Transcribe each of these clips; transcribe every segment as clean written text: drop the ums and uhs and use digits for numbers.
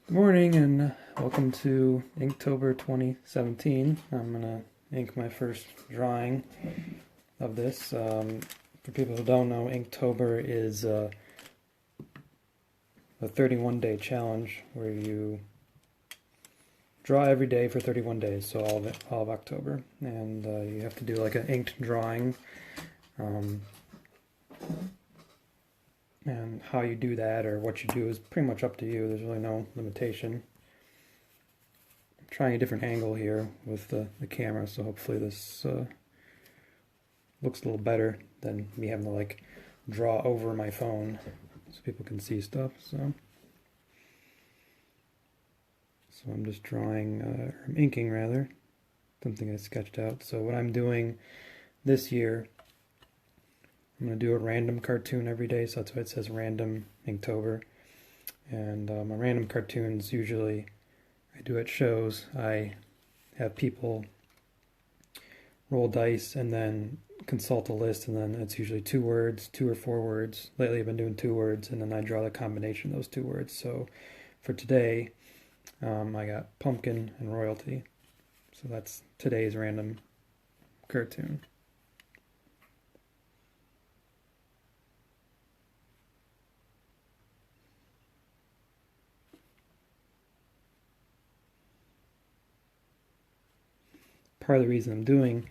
Good morning and welcome to Inktober 2017. I'm going to ink my first drawing of this. For people who don't know, Inktober is a 31-day challenge where you draw every day for 31 days, so all of October. And you have to do like an inked drawing. And how you do that or what you do is pretty much up to you. There's really no limitation. I'm trying a different angle here with the camera, so hopefully this looks a little better than me having to like draw over my phone so people can see stuff. So I'm just drawing, or I'm inking rather, something I sketched out. So what I'm doing this year, I'm going to do a random cartoon every day, so that's why it says Random Inktober. And my random cartoons, usually I do at shows. I have people roll dice and then consult a list, and then it's usually 2 words, 2 or 4 words. Lately I've been doing 2 words, and then I draw the combination of those 2 words. So for today, I got pumpkin and royalty. So that's today's random cartoon. Part of the reason I'm doing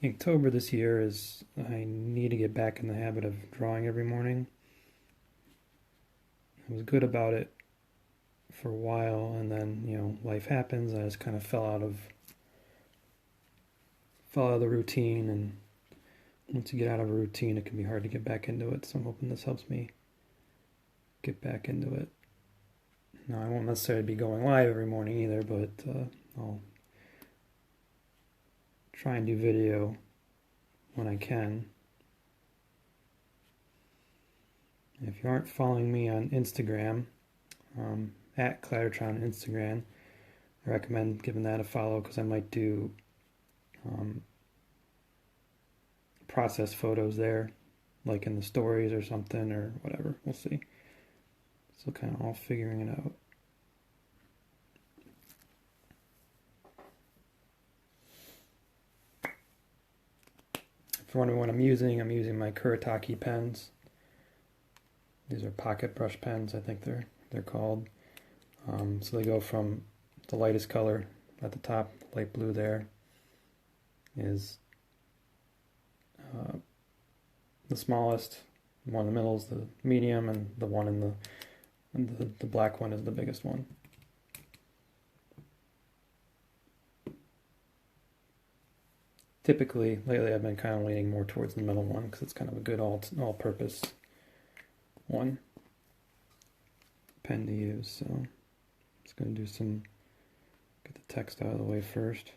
Inktober this year is I need to get back in the habit of drawing every morning. I was good about it for a while, and then life happens. I just kind of fell out of the routine, and once you get out of a routine, it can be hard to get back into it. So I'm hoping this helps me get back into it. Now, I won't necessarily be going live every morning either, but I'll try and do video when I can. If you aren't following me on Instagram, at Clattertron on Instagram, I recommend giving that a follow because I might do process photos there, like in the stories or something or whatever. We'll see. So kind of all figuring it out. If you're wondering what I'm using my Kuretake pens. These are pocket brush pens, I think they're called. So they go from the lightest color at the top, light blue there, is the smallest. The one in the middle is the medium, and the one in the black one is the biggest one. Typically, lately I've been kind of leaning more towards the middle one because it's kind of a good all-purpose one pen to use. So I'm just going to get the text out of the way first.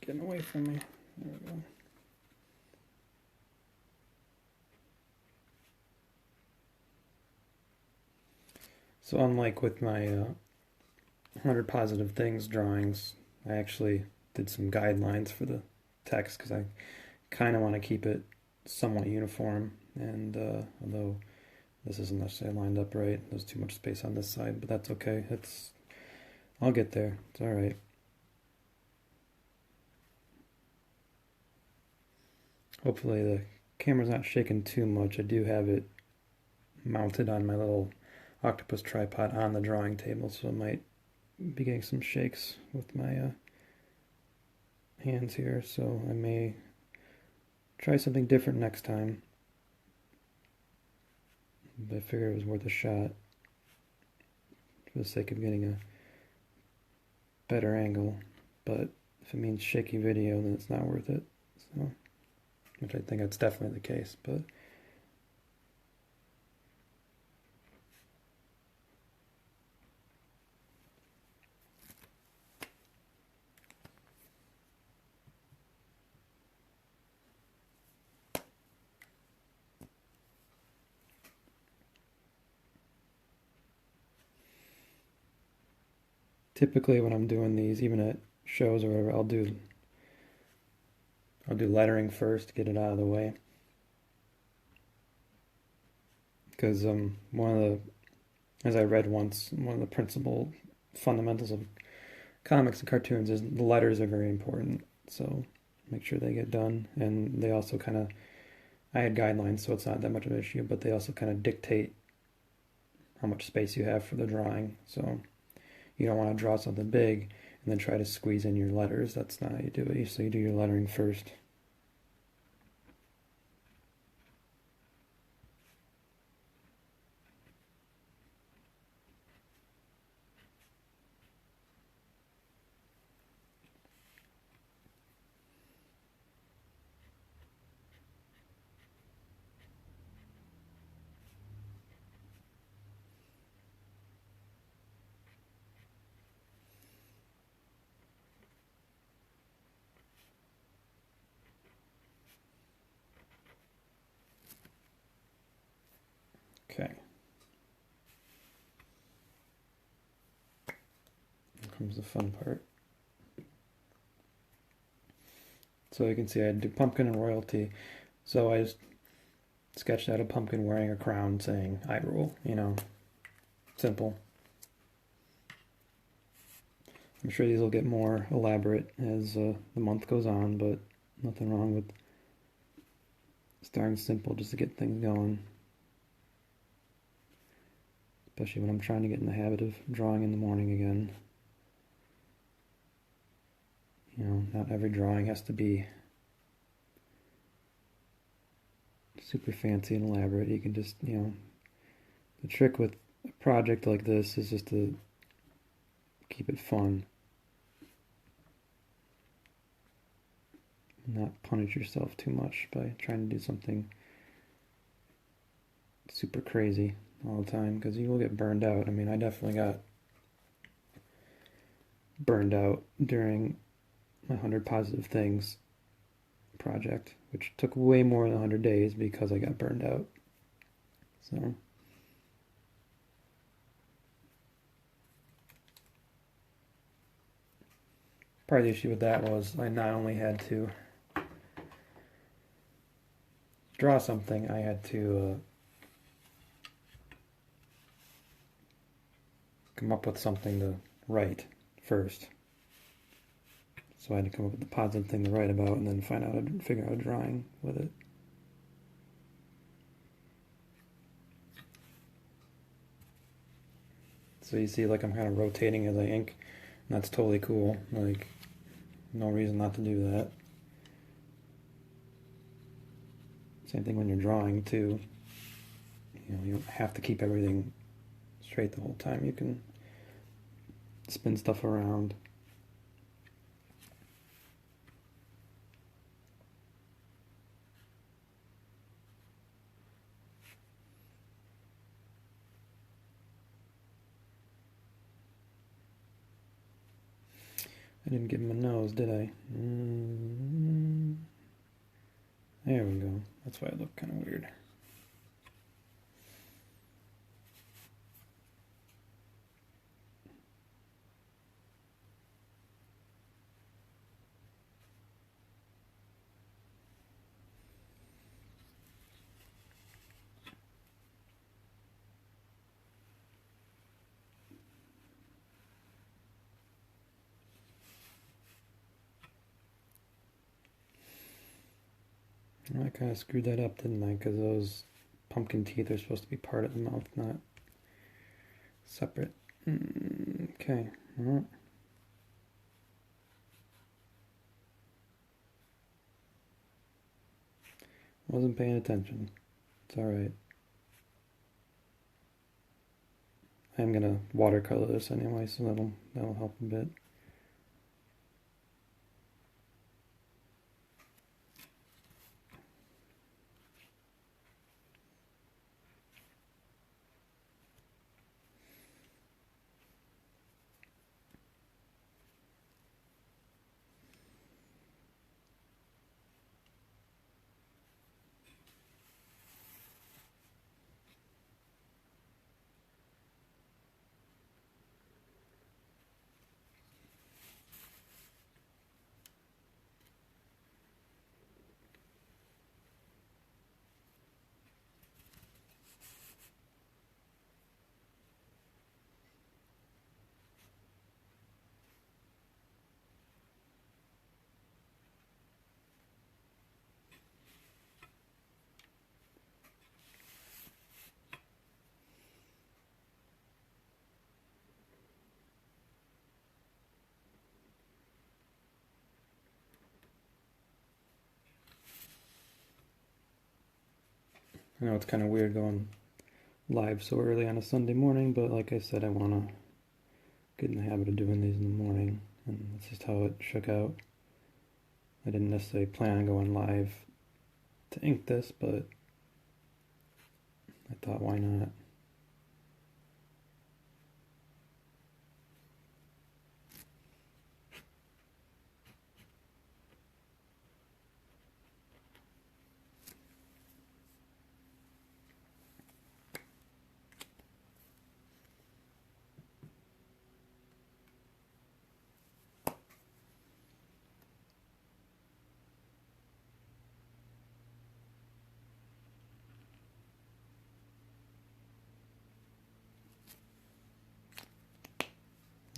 Getting away from me. There we go. So unlike with my 100 Positive Things drawings, I actually did some guidelines for the text because I kind of want to keep it somewhat uniform. And although this isn't necessarily lined up right, there's too much space on this side, but that's okay. I'll get there. It's all right. Hopefully the camera's not shaking too much. I do have it mounted on my little octopus tripod on the drawing table, so I might be getting some shakes with my hands here, so I may try something different next time. But I figured it was worth a shot for the sake of getting a better angle. But if it means shaky video, then it's not worth it. So, which I think that's definitely the case. But typically when I'm doing these, even at shows or whatever, I'll do lettering first to get it out of the way. Because one of the, as I read once, one of the principal fundamentals of comics and cartoons is the letters are very important. So make sure they get done. And they also kind of, I had guidelines, so it's not that much of an issue, but they also kind of dictate how much space you have for the drawing. So you don't want to draw something big and then try to squeeze in your letters. That's not how you do it. So you do your lettering first. Okay. Here comes the fun part. So you can see I do pumpkin and royalty. So I just sketched out a pumpkin wearing a crown saying, I rule, simple. I'm sure these will get more elaborate as the month goes on, but nothing wrong with starting simple just to get things going. Especially when I'm trying to get in the habit of drawing in the morning again. Not every drawing has to be super fancy and elaborate. You can just, the trick with a project like this is just to keep it fun. Not punish yourself too much by trying to do something super crazy all the time, because you will get burned out. I mean, I definitely got burned out during my 100 Positive Things project, which took way more than 100 days because I got burned out. So part of the issue with that was I not only had to draw something, I had to come up with something to write first. So I had to come up with the positive thing to write about and then figure out a drawing with it. So you see, like, I'm kind of rotating as I ink, and that's totally cool. Like, no reason not to do that. Same thing when you're drawing too. You don't have to keep everything straight the whole time. You can spin stuff around. I didn't give him a nose, did I? There we go. That's why it looked kind of weird. I kind of screwed that up, didn't I? Because those pumpkin teeth are supposed to be part of the mouth, not separate. Okay. Well. Wasn't paying attention. It's alright. I'm gonna watercolor this anyway, so that'll help a bit. I know it's kind of weird going live so early on a Sunday morning, but like I said, I want to get in the habit of doing these in the morning, and that's just how it shook out. I didn't necessarily plan on going live to ink this, but I thought, why not?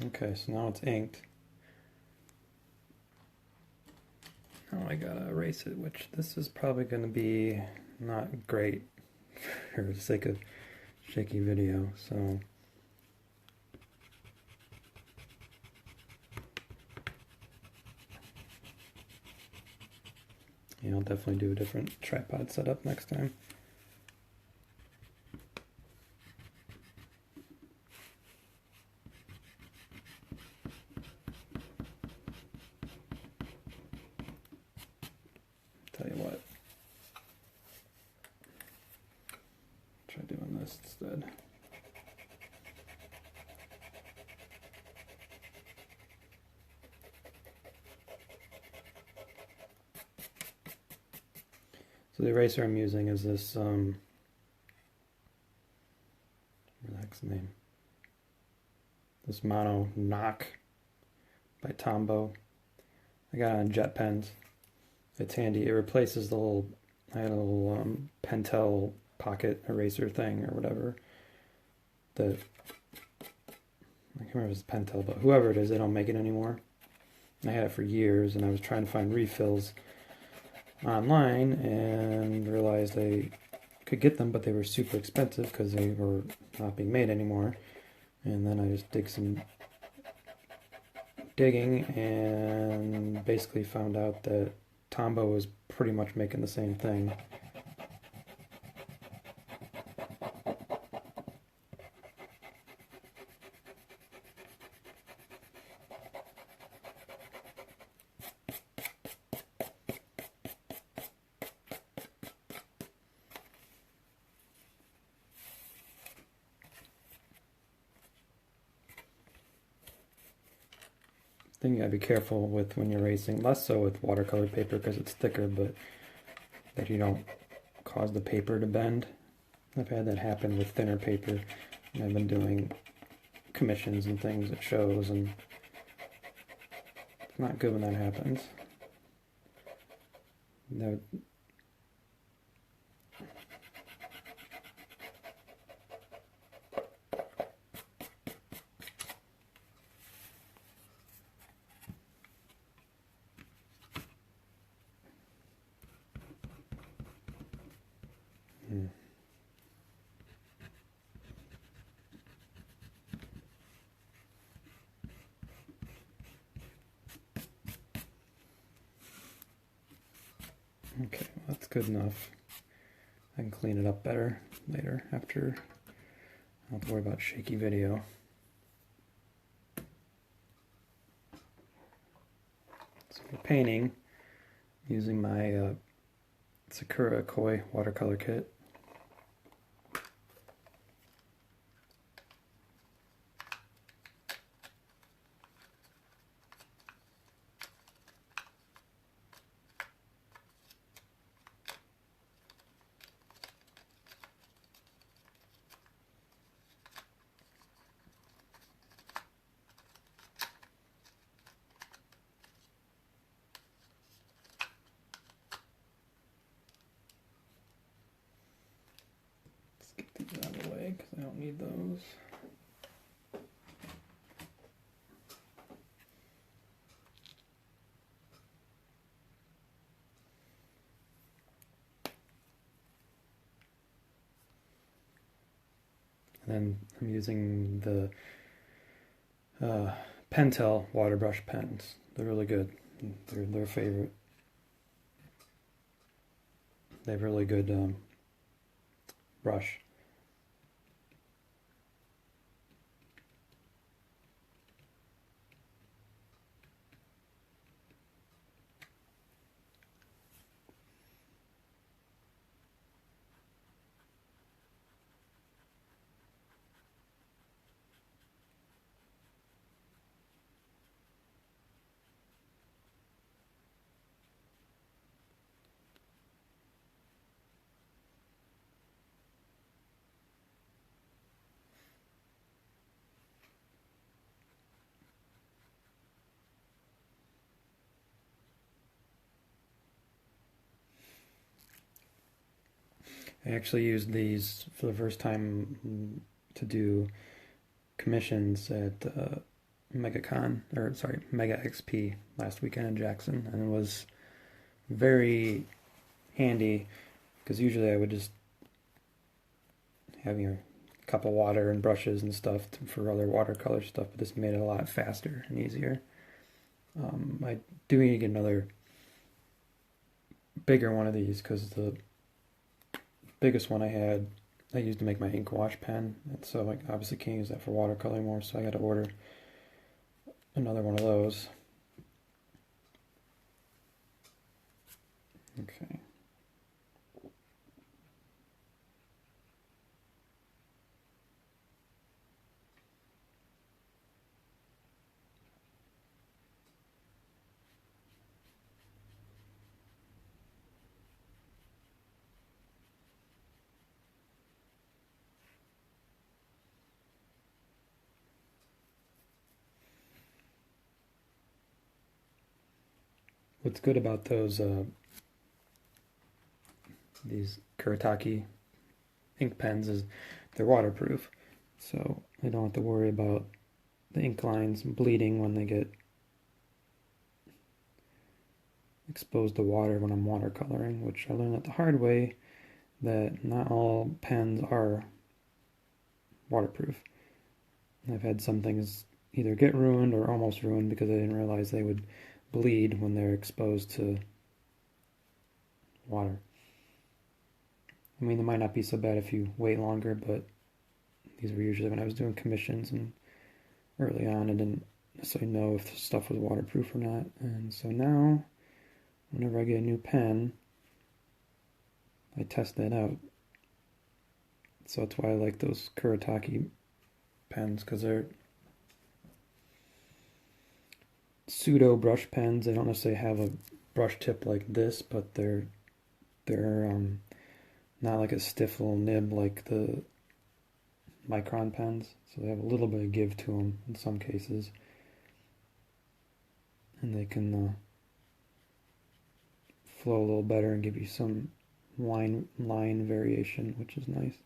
Okay, so now it's inked. Now I gotta erase it, which this is probably gonna be not great for the sake of shaky video, so yeah, I'll definitely do a different tripod setup next time. Tell you what, try doing this instead. So the eraser I'm using is this, what the heck's the name? This Mono Knock by Tombow. I got it on jet pens. It's handy. It replaces the little, I had a little Pentel pocket eraser thing or whatever. I can't remember if it's Pentel, but whoever it is, they don't make it anymore. I had it for years, and I was trying to find refills online and realized I could get them, but they were super expensive because they were not being made anymore. And then I just did some digging and basically found out that Tombow was pretty much making the same thing. Thing you gotta be careful with when you're erasing, less so with watercolor paper because it's thicker, but that you don't cause the paper to bend. I've had that happen with thinner paper, and I've been doing commissions and things at shows, and it's not good when that happens. That Okay, well, that's good enough. I can clean it up better later after I don't have to worry about shaky video. So for painting, using my Sakura Koi watercolor kit. These out of the way because I don't need those. And then I'm using the Pentel water brush pens. They're really good. They're their favorite. They have really good brush. I actually used these for the first time to do commissions at Mega XP last weekend in Jackson, and it was very handy because usually I would just have a cup of water and brushes and stuff for other watercolor stuff, but this made it a lot faster and easier. I do need to get another bigger one of these because the biggest one I used to make my ink wash pen, and so I obviously can't use that for watercolor anymore, so I got to order another one of those. Okay. What's good about those these Kuretake ink pens is they're waterproof, so I don't have to worry about the ink lines bleeding when they get exposed to water when I'm watercoloring, which I learned the hard way that not all pens are waterproof. I've had some things either get ruined or almost ruined because I didn't realize they would bleed when they're exposed to water. I mean, it might not be so bad if you wait longer, but these were usually when I was doing commissions, and early on I didn't necessarily know if the stuff was waterproof or not. And so now, whenever I get a new pen, I test that out. So that's why I like those Kuretake pens, because they're pseudo brush pens. They don't necessarily have a brush tip like this, but they're not like a stiff little nib like the micron pens. So they have a little bit of give to them in some cases, and they can flow a little better and give you some line variation, which is nice.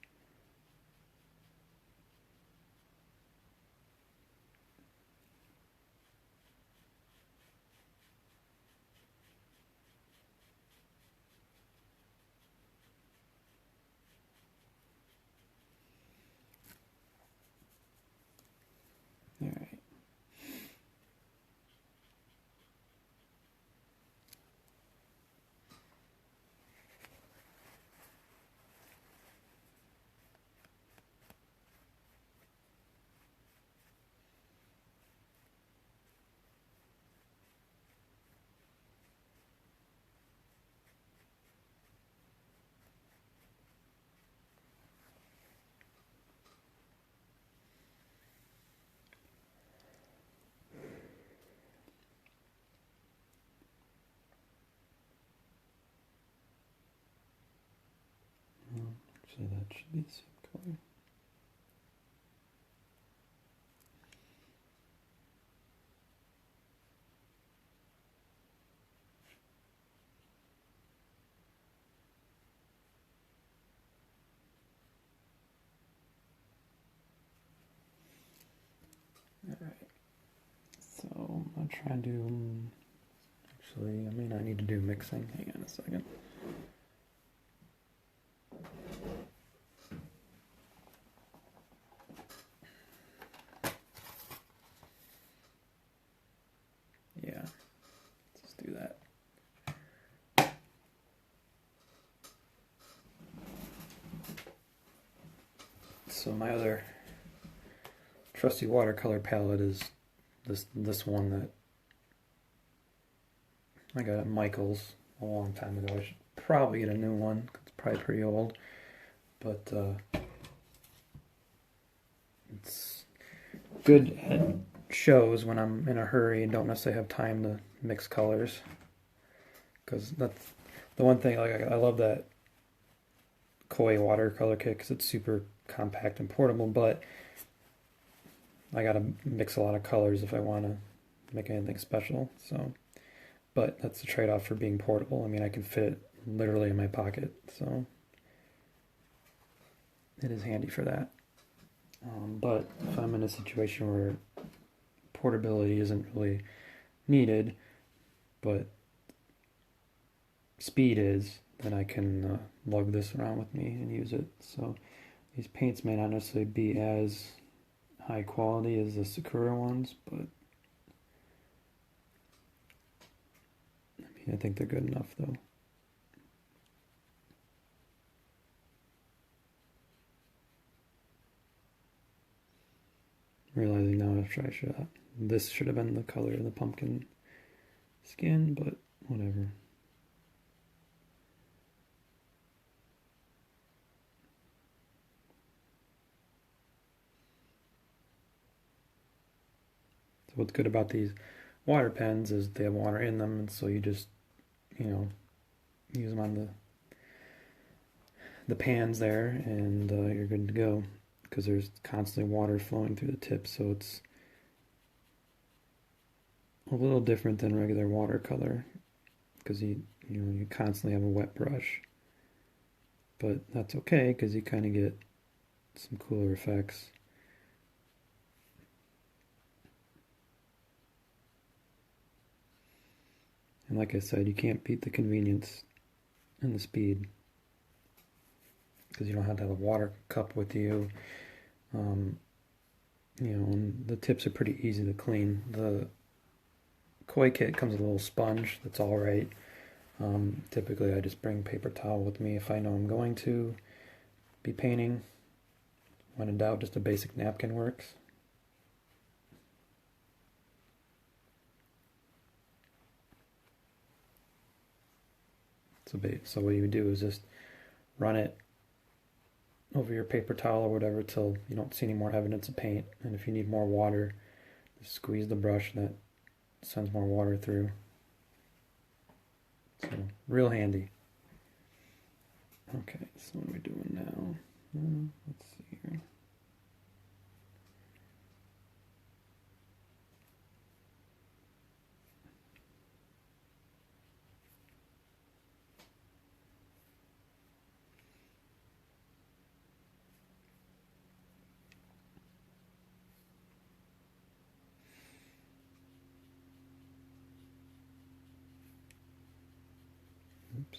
All right. Actually, that should be the same color. Alright, so I'm going to try to do, actually, I may not need to do mixing. Hang on a second. Yeah, let's do that. So my other trusty watercolor palette is this one that I got at Michael's a long time ago. I should probably get a new one. It's probably pretty old, but it's good at shows when I'm in a hurry and don't necessarily have time to mix colors. Because that's the one thing, like I love that Koi watercolor kit because it's super compact and portable, but I gotta mix a lot of colors if I want to make anything special. So, but that's the trade-off for being portable. I mean, I can fit it literally in my pocket, so it is handy for that. But if I'm in a situation where portability isn't really needed, but speed is, then I can lug this around with me and use it. So these paints may not necessarily be as high quality as the Sakura ones, but I think they're good enough though. Realizing now after this should have been the color of the pumpkin skin, but whatever. So what's good about these water pens is they have water in them, and so you just, use them on the pans there, and you're good to go, because there's constantly water flowing through the tip, so it's a little different than regular watercolor, because you constantly have a wet brush, but that's okay because you kind of get some cooler effects. And like I said, you can't beat the convenience and the speed, because you don't have to have a water cup with you. And the tips are pretty easy to clean. The Koi kit comes with a little sponge that's all right. Typically I just bring paper towel with me if I know I'm going to be painting. When in doubt, just a basic napkin works. So what you would do is just run it over your paper towel or whatever till you don't see any more evidence of paint. And if you need more water, just squeeze the brush and that sends more water through. So, real handy. Okay, so what are we doing now? Let's see here. Oops.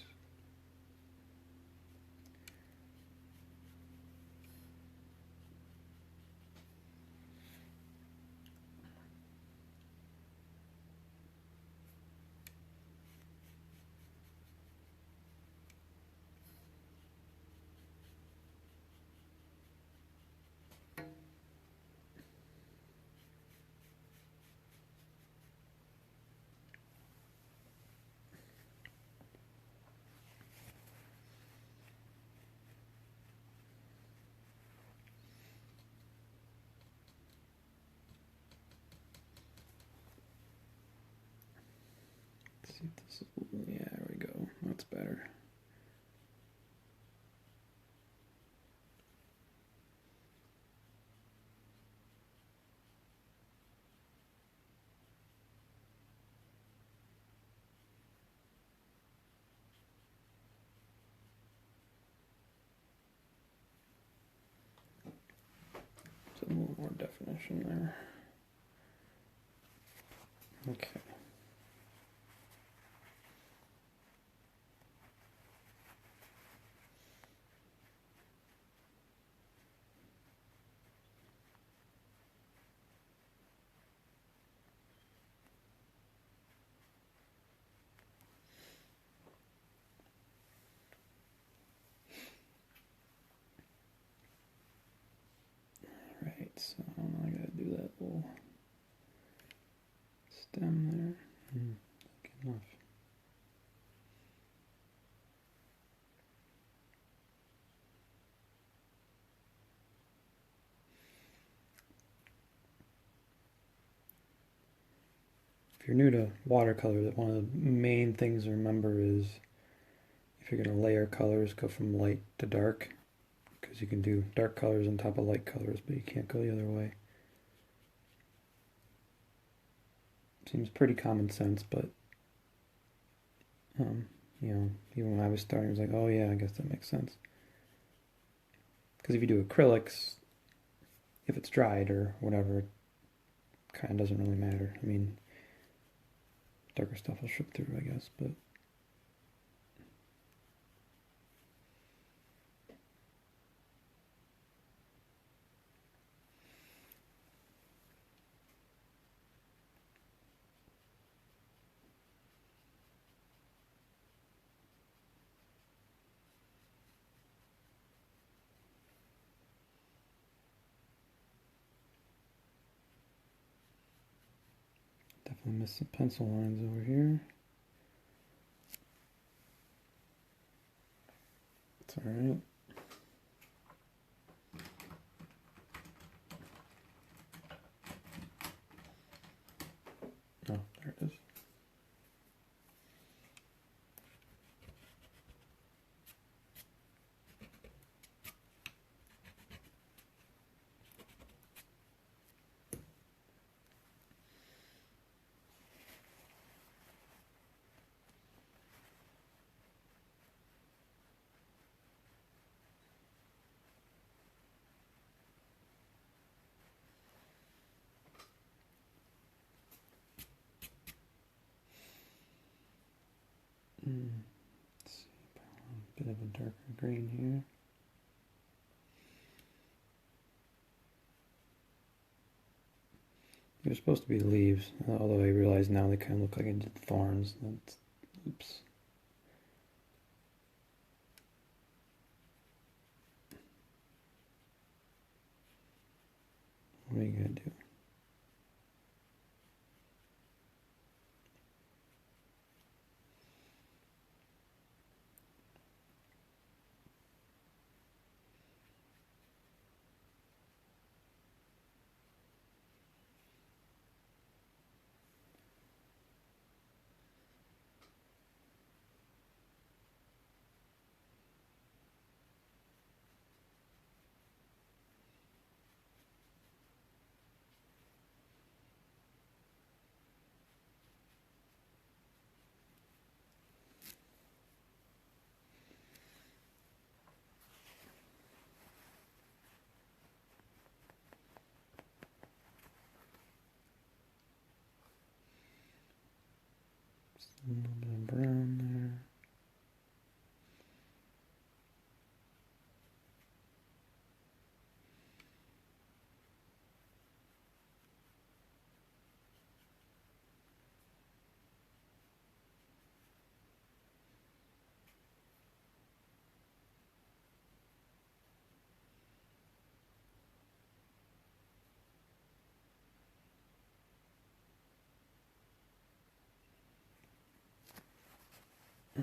Let's see if this is, yeah, there we go. That's better. more definition there. Okay. Right, so I gotta do that little stem there. Good enough. If you're new to watercolor, one of the main things to remember is if you're going to layer colors, go from light to dark, because you can do dark colors on top of light colors, but you can't go the other way. Seems pretty common sense, but you know, even when I was starting, I was like, oh yeah, I guess that makes sense. Because if you do acrylics, if it's dried or whatever, it kind of doesn't really matter. I mean, darker stuff will slip through, I guess, but definitely missed some pencil lines over here. It's alright. Oh, there it is. Let's see, a bit of a darker green here. They're supposed to be leaves, although I realize now they kind of look like I did thorns. That's, oops. What are you gonna do? A little bit of brown there.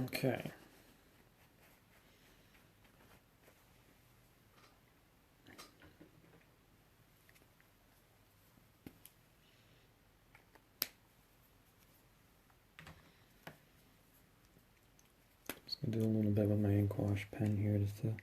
Okay. Just gonna do a little bit with my ink wash pen here just to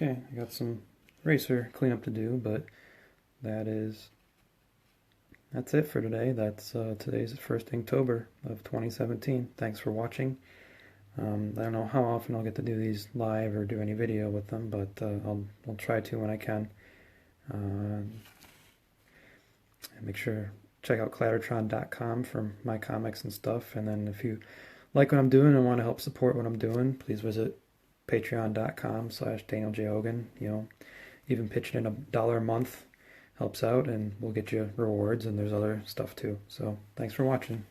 Okay, I got some eraser cleanup to do, but that's it for today. That's today's first Inktober of 2017. Thanks for watching. I don't know how often I'll get to do these live or do any video with them, but I'll try to when I can. And make sure check out clattertron.com for my comics and stuff. And then if you like what I'm doing and want to help support what I'm doing, please visit patreon.com/Daniel J. Hogan. You know, even pitching in $1 a month helps out, and we'll get you rewards, and there's other stuff too. So thanks for watching.